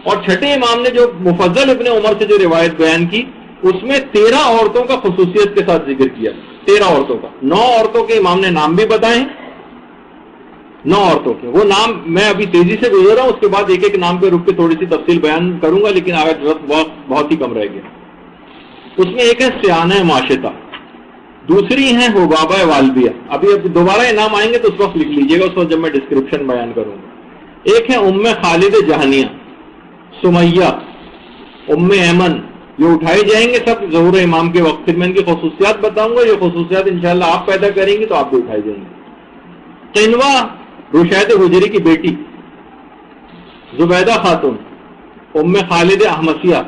اور چھٹے امام نے جو مفضل ابن عمر سے جو روایت بیان کی اس میں 13 عورتوں کا خصوصیت کے ساتھ ذکر کیا، 13 عورتوں کا، 9 عورتوں کے امام نے نام بھی بتائے، 9 عورتوں کے وہ نام میں ابھی تیزی سے گزر رہا ہوں، اس کے بعد ایک ایک نام پہ رک کے تھوڑی سی تفصیل بیان کروں گا، لیکن آج وقت بہت ہی کم رہ گیا۔ اس میں ایک ہے سیانہ ماشطہ، دوسری ہیں حبابہ والبیہ، ابھی دوبارہ یہ نام آئیں گے تو اس وقت لکھ لیجیے گا، اس وقت جب میں ڈسکرپشن بیان کروں گا۔ ایک ہے ام خالد جہنیہ، سمیہ، ام ایمن، یہ اٹھائی جائیں گے سب ظہور امام کے وقت، پھر میں ان کی خصوصیات بتاؤں گا، یہ خصوصیات انشاءاللہ آپ پیدا کریں گی تو آپ بھی اٹھائی جائیں گے۔ قنوہ رشید حجری کی بیٹی، زبیدہ خاتون، ام خالد احمسیہ،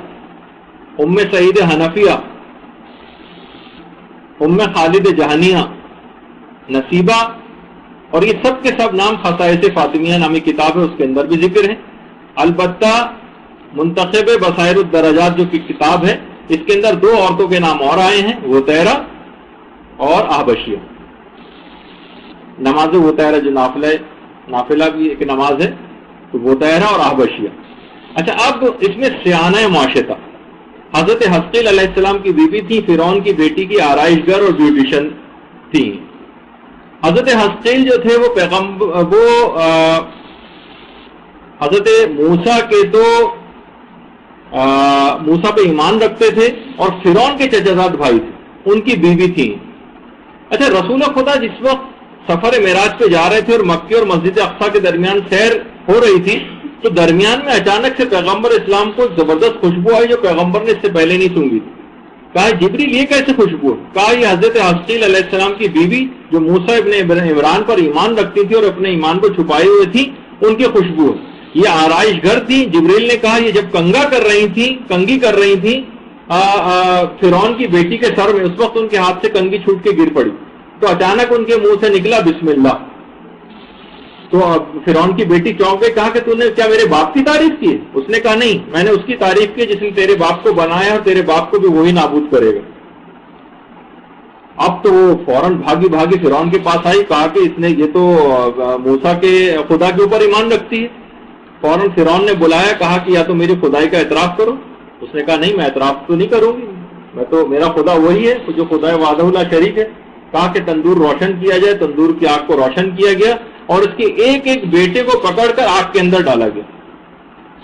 ام سعید حنفیہ، ام خالد جہنیہ، نصیبہ، اور یہ سب کے سب نام خصائص فاطمیہ نامی کتاب ہے، اس کے اندر بھی ذکر ہے۔ البتہ منتخب بصائر الدرجات جو کی کتاب ہے، اس کے اندر 2 عورتوں کے نام اور آئے ہیں، وطیرہ اور احبشیہ۔ نماز وطیرہ جو نافلہ بھی ایک نماز ہے، تو وطیرہ اور احبشیہ۔ اچھا، اب اس میں سیانہ معاشطہ، حضرت حسقیل علیہ السلام کی بیوی تھی، فرعون کی بیٹی کی آرائش گر اور بیوٹیشن تھی۔ حضرت حسقیل جو تھے وہ حضرت موسیٰ کے تو موسیٰ پہ ایمان رکھتے تھے، اور فرعون کے چچازاد بھائی تھے، ان کی بیوی تھی۔ اچھا، رسول خدا جس وقت سفر معراج پہ جا رہے تھے اور مکی اور مسجد اقصیٰ کے درمیان سیر ہو رہی تھی، تو درمیان میں اچانک سے پیغمبر اسلام کو زبردست خوشبو آئی جو پیغمبر نے اس سے پہلے نہیں سونگی تھی۔ کہا جبریل یہ کیسے خوشبو؟ کہا یہ حضرت حسقیل علیہ السلام کی بیوی جو موسیٰ ابن عمران پر ایمان رکھتی تھی اور اپنے ایمان کو چھپائے ہوئے تھی، ان کی خوشبو، یہ آرائش گھر تھی۔ جبریل نے کہا یہ جب کنگی کر رہی تھی فرعون کی بیٹی کے سر میں، اس وقت ان کے ہاتھ سے کنگھی چھوٹ کے گر پڑی، تو اچانک ان کے منہ سے نکلا بسم اللہ۔ تو فرعون کی بیٹی چونک گئی، کہا کہ تو نے کیا میرے باپ کی تعریف کی؟ اس نے کہا نہیں، میں نے اس کی تعریف کی جس نے تیرے باپ کو بنایا اور تیرے باپ کو بھی وہی نابود کرے گا۔ اب تو وہ فوراً بھاگی فرعون کے پاس آئی، کہا کہ اس نے یہ تو موسیٰ کے خدا کے اوپر ایمان رکھتی ہے۔ فوراً فرعون نے بلایا، کہا کہ یا تو میری خدائی کا اعتراف کرو۔ اس نے کہا نہیں، میں اعتراف تو نہیں کروں گی، میرا خدا وہی ہے جو خدا وحدہ لا شریک ہے۔ کہا کہ تندور روشن کیا جائے، تندور کی آگ کو روشن کیا گیا اور اس کے ایک ایک بیٹے کو پکڑ کر آگ کے اندر ڈالا گیا۔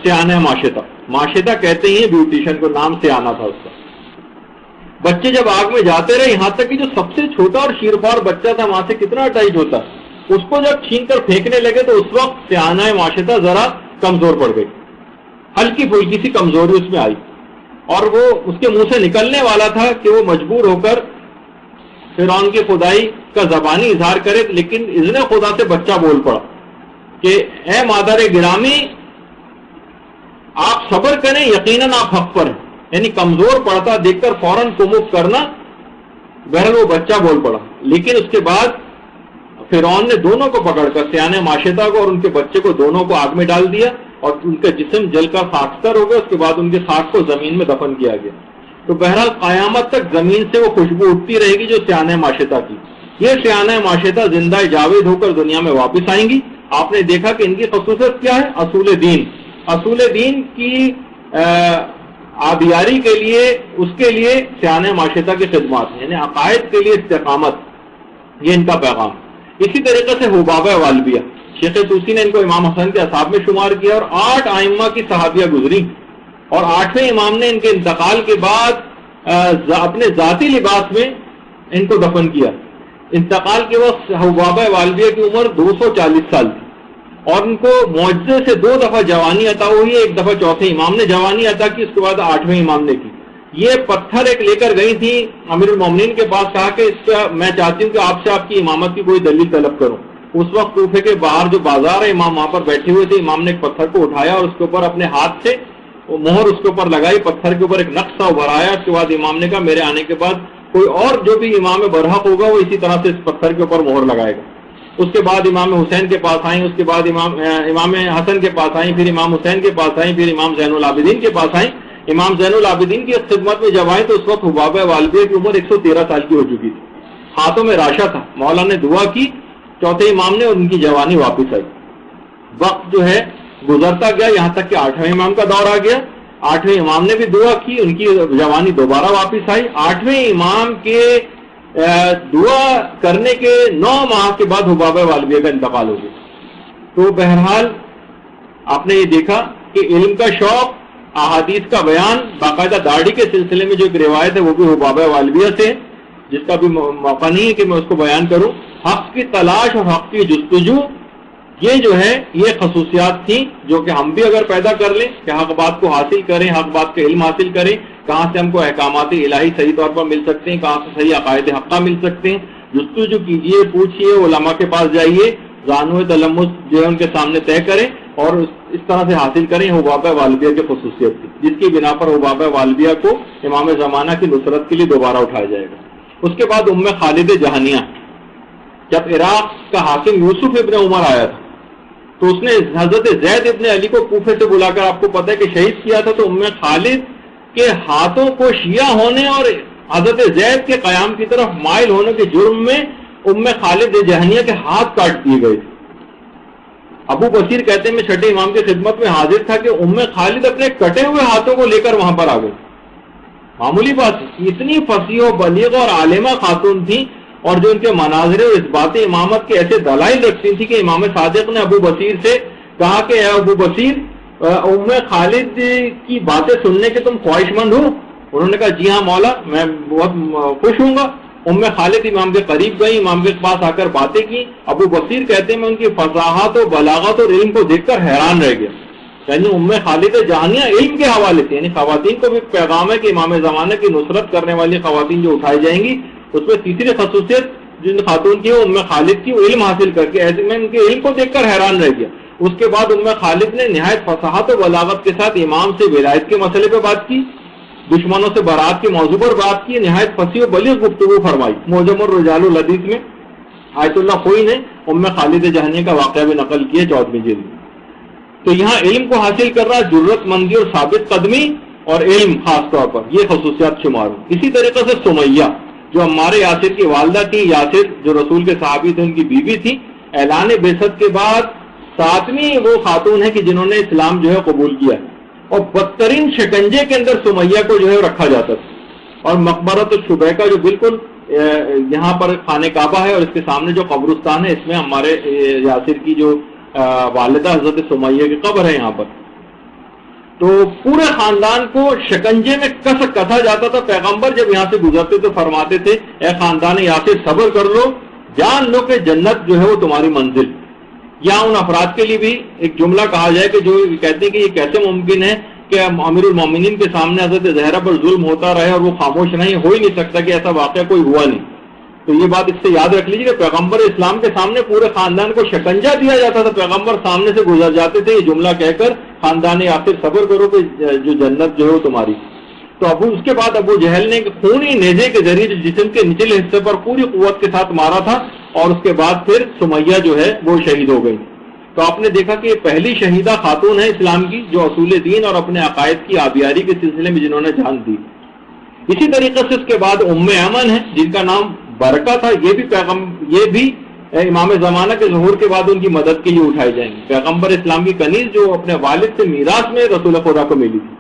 سیانہ معاشطہ کہتے ہیں بیوٹیشن کو، نام سیانہ تھا اس کا۔ بچے جب آگ میں جاتے رہے، یہاں تک کہ جو سب سے چھوٹا اور شیرخوار بچہ تھا وہاں سے کتنا اٹیچ ہوتا، اس کو جب چھین کر پھینکنے لگے تو اس وقت سیانہ معاشطہ ذرا کمزور پڑ گئی، ہلکی پھلکی سی کمزوری اس میں آئی، اور وہ اس کے منہ سے نکلنے والا تھا کہ وہ مجبور ہو کر فرعون کی خدائی کا زبانی اظہار کرے، لیکن اذن خدا سے بچہ بول پڑا کہ اے مادر گرامی، آپ صبر کریں، یقیناً آپ حق پر ہیں۔ یعنی کمزور پڑتا دیکھ کر فوراً کومک کرنا، بہرحال وہ بچہ بول پڑا۔ لیکن اس کے بعد فرعون نے دونوں کو پکڑ کر، سیانہ معاشطہ کو اور ان کے بچے کو، دونوں کو آگ میں ڈال دیا اور ان کا جسم جل کر خاکستر ہو گیا۔ اس کے بعد ان کے خاک کو زمین میں دفن کیا گیا۔ تو بہرحال قیامت تک زمین سے وہ خوشبو اٹھتی رہے گی جو سیانہ معاشطہ کی۔ یہ سیانہ معاشطہ زندہ جاوید ہو کر دنیا میں واپس آئیں گی۔ آپ نے دیکھا کہ ان کی خصوصیت کیا ہے؟ اصول دین کی آبیاری کے لیے، اس کے لیے سیانہ معاشطہ کی خدمات، یعنی عقائد کے لیے استقامت، یہ ان کا پیغام۔ اسی طریقے سے حبابہ والبیہ، شیخ طوسی نے ان کو امام حسن کے اصحاب میں شمار کیا، اور 8 ائمہ کی صحابیہ گزری، اور 8ویں امام نے ان کے انتقال کے بعد اپنے ذاتی لباس میں ان کو دفن کیا۔ انتقال کے وقت حبابہ والبیہ کی عمر 240 سال تھی، اور ان کو معجزے سے 2 دفعہ جوانی عطا ہوئی ہے۔ ایک دفعہ چوتھے امام نے جوانی عطا کی، اس کے بعد 8ویں امام نے کی۔ یہ پتھر ایک لے کر گئی تھی امیر المومنین کے پاس، کہا کہ اس کا میں چاہتی ہوں کہ آپ سے آپ کی امامت کی کوئی دلیل طلب کروں۔ اس وقت کوفے کے باہر جو بازار ہے، امام وہاں پر بیٹھے ہوئے تھے۔ امام نے ایک پتھر کو اٹھایا اور اس کے اوپر اپنے ہاتھ سے وہ مہر اس کے اوپر لگائی، پتھر کے اوپر ایک نقش سا ابھر آیا۔ اس کے بعد امام نے کہا میرے آنے کے بعد کوئی اور جو بھی امام برحق ہوگا وہ اسی طرح سے اس پتھر کے اوپر مہر لگائے گا۔ اس کے بعد امام حسین کے پاس آئیں، اس کے بعد امام حسن کے پاس آئیں، پھر امام حسین کے پاس آئیں، پھر امام زین العابدین کے پاس آئیں۔ امام زین العابدین کی خدمت میں جب آئیں تو اس وقت حبابہ والبیہ کی عمر 113 سال کی ہو چکی تھی، ہاتھوں میں راشا تھا۔ مولا نے دعا کی، چوتھے امام نے، اور ان کی جوانی واپس آئی۔ وقت جو ہے گزرتا گیا یہاں تک کہ 8ویں امام کا دور آ گیا. 8ویں امام نے بھی دعا کی, ان کی جوانی دوبارہ واپس آئی. 8ویں امام کے دعا کرنے کے 9 ماہ کے بعد حبابہ والبیہ کا انتقال ہو گیا. تو بہرحال آپ نے یہ دیکھا کہ علم کا شوق, احادیث کا بیان, باقاعدہ داڑھی کے سلسلے میں جو ایک روایت ہے وہ بھی حبابہ والبیہ سے, جس کا بھی موقع نہیں ہے کہ میں اس کو بیان کروں. حق کی تلاش اور حق کی جستجو, یہ جو ہے یہ خصوصیات تھیں جو کہ ہم بھی اگر پیدا کر لیں کہ حق بات کو حاصل کریں, حق بات کا علم حاصل کریں, کہاں سے ہم کو احکامات الہی صحیح طور پر مل سکتے ہیں, کہاں سے صحیح عقائد حقہ مل سکتے ہیں. جستجو کیجئے, پوچھئے, علماء کے پاس جائیے, زانو تلمس جو ہے ان کے سامنے طے کریں اور اس طرح سے حاصل کریں. حبابہ والبیہ کی خصوصیت تھی جس کی بنا پر حبابہ والبیہ کو امام زمانہ کی نصرت کے لیے دوبارہ اٹھایا جائے گا. اس کے بعد خالد جہانیہ, جب عراق کا حاکم یوسف ابن عمر آیا تھا تو اس نے حضرت زید ابن علی کو کوفے سے بلا کر, آپ کو پتہ ہے کہ شہید کیا تھا, تو خالد کے ہاتھوں کو شیعہ ہونے اور حضرت زید کے قیام کی طرف مائل ہونے کے جرم میں خالد جہانیہ کے ہاتھ کاٹ دیے گئے تھے. ابو بصیر کہتے ہیں میں چھٹے امام کی خدمت میں حاضر تھا کہ خالد اپنے کٹے ہوئے ہاتھوں کو لے کر وہاں پر آ گئے. معمولی بات, اتنی فصیح و بلیغ اور عالمہ خاتون تھی, اور جو ان کے مناظر اور اثبات امامت کے ایسے دلائل رکھتی تھی کہ امام صادق نے ابو بصیر سے کہا کہ اے ابو بصیر, خالد کی باتیں سننے کے تم خواہش مند ہو؟ انہوں نے کہا جی ہاں مولا, میں بہت خوش ہوں گا. خالد امام کے قریب گئی, امام کے پاس آ کر باتیں کی. ابو بصیر کہتے ہیں میں ان کی فصاحت و بلاغت اور علم کو دیکھ کر حیران رہ گیا. یعنی خالد جہانیہ علم کے حوالے سے, یعنی خواتین کو بھی پیغام ہے کہ امام زمانہ کی نصرت کرنے والی خواتین جو اٹھائی جائیں گی, اس میں تیسری خصوصیت جن خاتون کی ہے خالد کی, علم حاصل کر کے, ایسے میں ان کے علم کو دیکھ کر حیران رہ گیا. اس کے بعد خالد نے نہایت فصاحت و بلاغت کے ساتھ امام سے ولایت کے مسئلے پہ بات کی, دشمنوں سے برات کے موضوع پر بات کی, نہایت فصیح و بلیغ گفتگو فرمائی. معجم الرجال الحدیث میں آیت اللہ خوئی نے خالد جہانیہ کا واقعہ بھی نقل کیا 14ویں جلد میں. تو یہاں علم کو حاصل کر رہا, جرت مندی اور ثابت قدمی اور علم خاص طور پر, یہ خصوصیات شمار ہوں. اسی طریقے سے سمیہ جو عمار یاسر کی والدہ تھی, یاسر جو رسول کے صحابی تھے ان کی بیوی تھی, اعلان بعثت کے بعد 7ویں وہ خاتون ہے کہ جنہوں نے اسلام جو ہے قبول کیا, اور بدترین شکنجے کے اندر سمیہ کو جو ہے رکھا جاتا تھا. اور مقبرۃ الشبیکہ جو بالکل یہاں پر خانہ کعبہ ہے اور اس کے سامنے جو قبرستان ہے, اس میں ہمارے یاسر کی جو والدہ حضرت سمیہ کی قبر ہے یہاں پر. تو پورے خاندان کو شکنجے میں کسا جاتا تھا. پیغمبر جب یہاں سے گزرتے تو فرماتے تھے اے خاندان یاسر صبر کر لو, جان لو کہ جنت جو ہے وہ تمہاری منزل. یا ان افراد کے لیے بھی ایک جملہ کہا جائے کہ جو کہتے ہیں کہ یہ کیسے ممکن ہے کہ امیر المومنین کے سامنے حضرت زہرا پر ظلم ہوتا رہے اور وہ خاموش نہیں, ہو ہی نہیں سکتا کہ ایسا واقعہ کوئی ہوا نہیں. تو یہ بات اس سے یاد رکھ لیجیے کہ پیغمبر اسلام کے سامنے پورے خاندان کو شکنجہ دیا جاتا تھا, پیغمبر سامنے سے گزر جاتے تھے یہ جملہ کہہ کر خاندان یاسر صبر کرو کہ جو جنت جو ہے وہ تمہاری. تو اس کے بعد ابو جہل نے خونی نیزے کے ذریعے جسم کے نچلے حصے پر پوری قوت کے ساتھ مارا تھا, اور اس کے بعد پھر سمیہ جو ہے وہ شہید ہو گئی. تو آپ نے دیکھا کہ یہ پہلی شہیدہ خاتون ہے اسلام کی جو اصول دین اور اپنے عقائد کی آبیاری کے سلسلے میں جنہوں نے جان دی. اسی طریقے سے اس کے بعد ایمن ہے جن کا نام برکہ تھا, یہ بھی امام زمانہ کے ظہور کے بعد ان کی مدد کے لیے اٹھائی جائیں گے. پیغمبر اسلام کی کنیز جو اپنے والد سے میراث میں رسول خدا کو ملی تھی.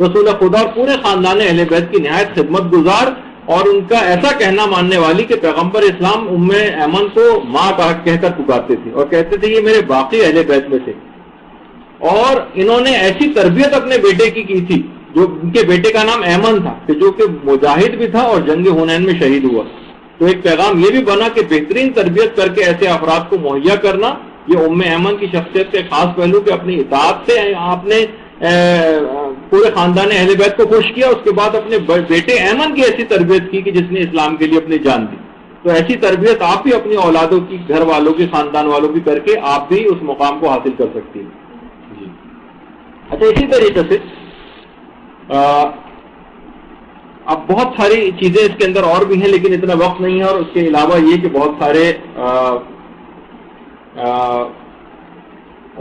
رسول خدا اور پورے خاندان اہل بیت کی نہایت خدمت گزار اور ان کا ایسا کہنا ماننے والی کہ پیغمبر اسلام ایمن کو ماں کہہ کر پکارتے تھے اور کہتے تھے یہ میرے باقی اہل بیت میں سے. اور انہوں نے ایسی تربیت اپنے بیٹے کی تھی, جو ان کے بیٹے کا نام ایمن تھا کہ جو کہ مجاہد بھی تھا اور جنگ حنین میں شہید ہوا. تو ایک پیغام یہ بھی بنا کہ بہترین تربیت کر کے ایسے افراد کو مہیا کرنا, یہ ایمن کی شخصیت کے خاص پہلو کہ اپنی اطاعت سے آپ نے پورے خاندان اہل بیت کو خوش کیا. اس کے بعد اپنے بیٹے ایمن کی ایسی تربیت کی کہ جس نے اسلام کے لیے اپنی جان دی. تو ایسی تربیت آپ بھی اپنی اولادوں کی, گھر والوں کی, خاندان والوں کی کر کے آپ بھی اس مقام کو حاصل کر سکتی ہیں. جی اچھا, اسی طریقے سے اب بہت ساری چیزیں اس کے اندر اور بھی ہیں لیکن اتنا وقت نہیں ہے. اور اس کے علاوہ یہ کہ بہت سارے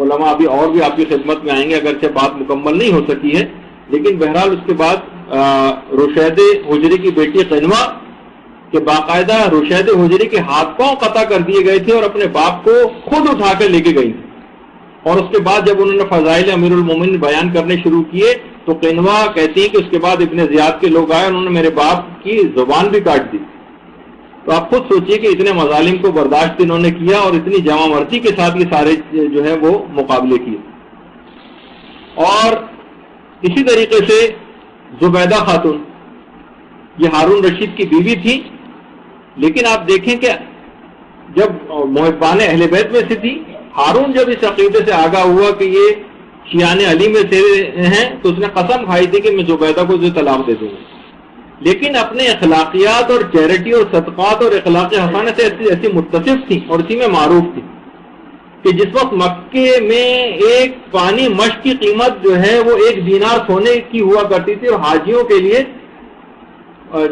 علماء ابھی اور بھی آپ کی خدمت میں آئیں گے, اگرچہ بات مکمل نہیں ہو سکی ہے. لیکن بہرحال اس کے بعد رشید حجری کی بیٹی قنوہ کہ باقاعدہ رشید حجری کے ہاتھ پاؤں قطع کر دیے گئے تھے اور اپنے باپ کو خود اٹھا کر لے کے گئی. اور اس کے بعد جب انہوں نے فضائل امیر المومنین بیان کرنے شروع کیے تو قینوا کہتی ہیں کہ اس کے بعد ابن زیاد کے لوگ آئے، انہوں نے میرے باپ کی زبان بھی کاٹ دی. تو آپ خود سوچئے کہ اتنے مظالم کو برداشت انہوں نے کیا اور اتنی جمع مرضی کے ساتھ یہ سارے جو ہے وہ مقابلے کیے. اور اسی طریقے سے زبیدہ خاتون یہ ہارون رشید کی بیوی تھی، لیکن آپ دیکھیں کہ جب محبان اہل بیت میں سے تھی، ہارون جب اس عقیدے سے آگاہ ہوا کہ یہ شیعان علی میں سے ہیں تو اس نے قسم کھائی تھی کہ میں زبیدہ کو جو طلاق دے دوں گا. لیکن اپنے اخلاقیات اور چیریٹی اور صدقات اور اخلاق حسنہ سے ایسی متصف تھی اور اسی میں معروف تھی کہ جس وقت مکے میں ایک پانی مشق کی قیمت جو ہے وہ 1 دینار سونے کی ہوا کرتی تھی، اور حاجیوں کے لیے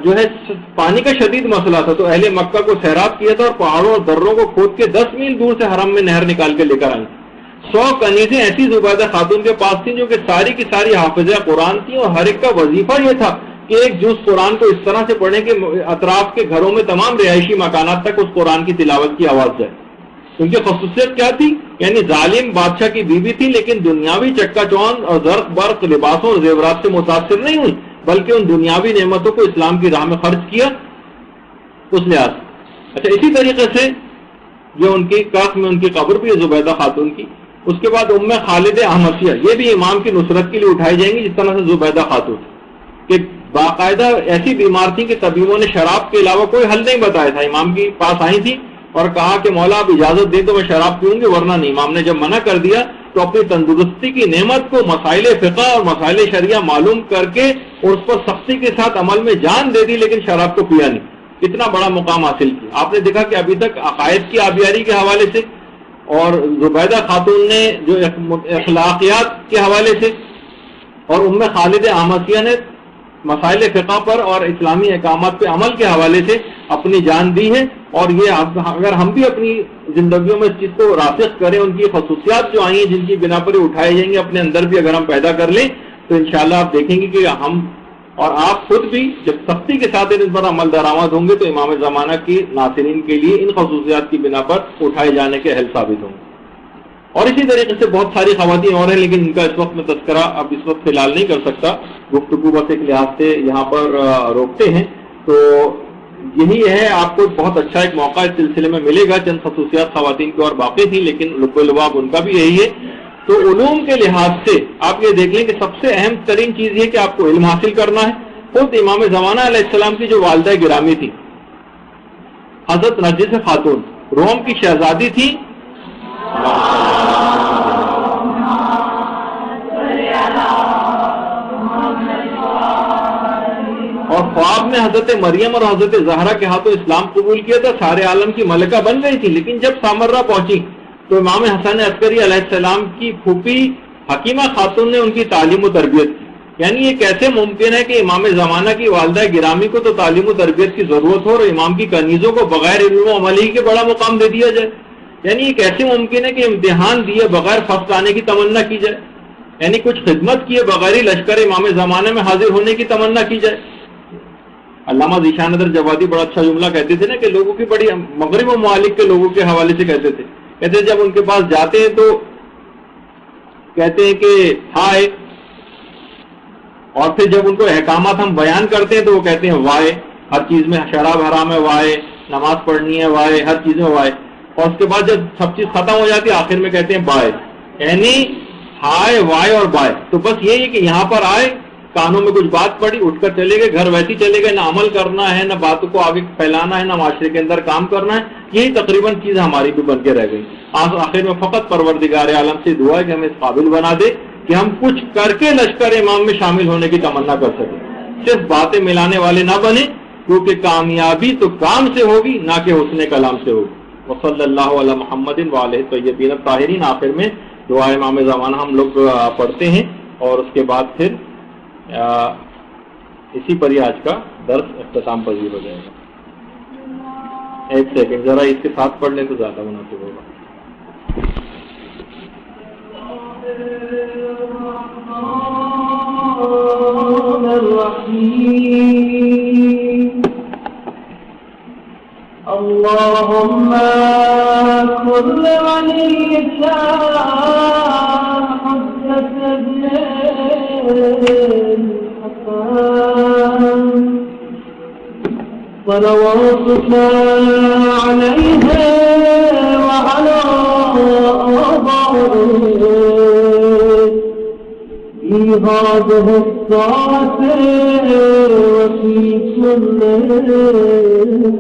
جو ہے پانی کا شدید مسئلہ تھا، تو اہل مکہ کو سیراب کیا تھا اور پہاڑوں اور دروں کو کھود کے 10 میل دور سے حرم میں نہر نکال کے لے کر آئی. 100 کنیزیں ایسی زبیدہ خاتون کے پاس تھیں جو کہ ساری کی ساری حافظہ قرآن تھیں، اور ہر ایک کا وظیفہ یہ تھا کہ ایک جز قرآن کو اس طرح سے پڑھیں کہ اطراف کے گھروں میں تمام رہائشی مکانات تک اس قرآن کی تلاوت کی آواز جائے. ان کی خصوصیت کیا تھی؟ یعنی ظالم بادشاہ کی بیوی تھی، لیکن دنیاوی چکا چوند اور زرق برق لباسوں اور زیورات سے متاثر نہیں ہوئی، بلکہ ان دنیاوی نعمتوں کو اسلام کی راہ میں خرچ کیا اس لحاظ. اچھا، اسی طریقے سے جو ان کی کاخ میں ان کی قبر بھی ہے زبیدہ خاتون کی. اس کے بعد ام خالد احمدیہ، یہ بھی امام کی نصرت کے لیے اٹھائی جائیں گی جس طرح سے زبیدہ خاتون کہ باقاعدہ ایسی بیمار تھی کہ طبیبوں نے شراب کے علاوہ کوئی حل نہیں بتایا تھا. امام کے پاس آئی تھی اور کہا کہ مولا آپ اجازت دیں تو میں شراب پیوں گی ورنہ نہیں. امام نے جب منع کر دیا تو اپنی تندرستی کی نعمت کو مسائل فقہ اور مسائل شریعہ معلوم کر کے اور اس پر سختی کے ساتھ عمل میں جان دے دی، لیکن شراب کو پیا نہیں. اتنا بڑا مقام حاصل کیا. آپ نے دیکھا کہ ابھی تک عقائد کی آبیاری کے حوالے سے، اور زبیدہ خاتون نے جو اخلاقیات کے حوالے سے، اور ام خالد احمدیہ نے مسائل فقہ پر اور اسلامی احکامات پہ عمل کے حوالے سے اپنی جان دی ہے. اور یہ اگر ہم بھی اپنی زندگیوں میں اس چیز کو راسخ کریں، ان کی خصوصیات جو آئی ہیں جن کی بنا پر اٹھائے جائیں گے اپنے اندر بھی اگر ہم پیدا کر لیں تو انشاءاللہ آپ دیکھیں گے کہ ہم اور آپ خود بھی جب سختی کے ساتھ ان پر عمل درآمد ہوں گے تو امام زمانہ کی ناصرین کے لیے ان خصوصیات کی بنا پر اٹھائے جانے کے اہل ثابت ہوں گے. اور اسی طریقے سے بہت ساری خواتین اور ہیں، لیکن ان کا اس وقت میں تذکرہ اب اس وقت فی الحال نہیں کر سکتا، گفتگو بس ایک لحاظ سے یہاں پر روکتے ہیں. تو یہی ہے، آپ کو بہت اچھا ایک موقع اس سلسلے میں ملے گا. چند خصوصیات خواتین کی اور باقی تھیں، لیکن لب و لباب ان کا بھی یہی ہے. تو علوم کے لحاظ سے آپ یہ دیکھ لیں کہ سب سے اہم ترین چیز یہ کہ آپ کو علم حاصل کرنا ہے. خود امام زمانہ علیہ السلام کی جو والدہ گرامی تھی حضرت نرجس خاتون، روم کی شہزادی تھی، اور خواب میں حضرت مریم اور حضرت زہرا کے ہاتھوں اسلام قبول کیا تھا، سارے عالم کی ملکہ بن گئی تھی. لیکن جب سامرہ پہنچی تو امام حسن عسکری علیہ السلام کی پھوپھی حکیمہ خاتون نے ان کی تعلیم و تربیت کی. یعنی یہ کیسے ممکن ہے کہ امام زمانہ کی والدہ گرامی کو تو تعلیم و تربیت کی ضرورت ہو اور امام کی کنیزوں کو بغیر علم و عمل ہی کے بڑا مقام دے دیا جائے؟ یعنی یہ کیسے ممکن ہے کہ امتحان دیے بغیر فرسٹ آنے کی تمنا کی جائے؟ یعنی کچھ خدمت کیے بغیر ہی لشکر امام زمانہ میں حاضر ہونے کی تمنا کی جائے؟ علامہ ذیشان ادر جوادی بڑا اچھا جملہ کہتے تھے نا کہ لوگوں کی بڑی مغرب و ممالک کے لوگوں کے حوالے سے کہتے تھے جب ان کے پاس جاتے ہیں تو کہتے ہیں کہ ہائے، اور پھر جب ان کو احکامات ہم بیان کرتے ہیں تو وہ کہتے ہیں وائے. ہر چیز میں شراب حرام ہے وائے، نماز پڑھنی ہے وائے، ہر چیز میں وائے. اور اس کے بعد جب سب چیز ختم ہو جاتی ہے آخر میں کہتے ہیں بائے. یعنی ہائے وائے اور بائے. تو بس یہی ہے کہ یہاں پر آئے، کانوں میں کچھ بات پڑی، اٹھ کر چلے گئے، گھر ویسے چلے گئے، نہ عمل کرنا ہے، نہ باتوں کو آگے پھیلانا ہے، نہ معاشرے کے اندر کام کرنا ہے. یہی تقریباً چیز ہماری بھی بن کے رہ گئی. آخر میں فقط پروردگار عالم سے دعا ہے کہ ہمیں اس قابل بنا دے کہ ہم کچھ کر کے لشکر امام میں شامل ہونے کی تمنا کر سکیں، صرف باتیں ملانے والے نہ بنے، کیونکہ کامیابی تو کام سے ہوگی نہ کہ حسن کلام سے ہوگی. وصلی اللہ علی محمد وآلہ الطیبین الطاہرین. آخر میں دعا امام زمانہ ہم لوگ پڑھتے ہیں اور اس کے بعد پھر اسی پر ہی آج کا درس اختتام پذیر ہو جائے گا. ایک سیکنڈ ذرا اس کے ساتھ پڑھ لیں تو زیادہ مناسب ہوگا. اللهم كل ولي كان حجة الحسن صلواتك عليه وعلى آبائه في هذه الساعة وفي كل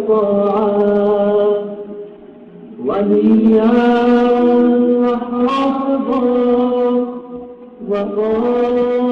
ساعة وليا حافظا وقائدا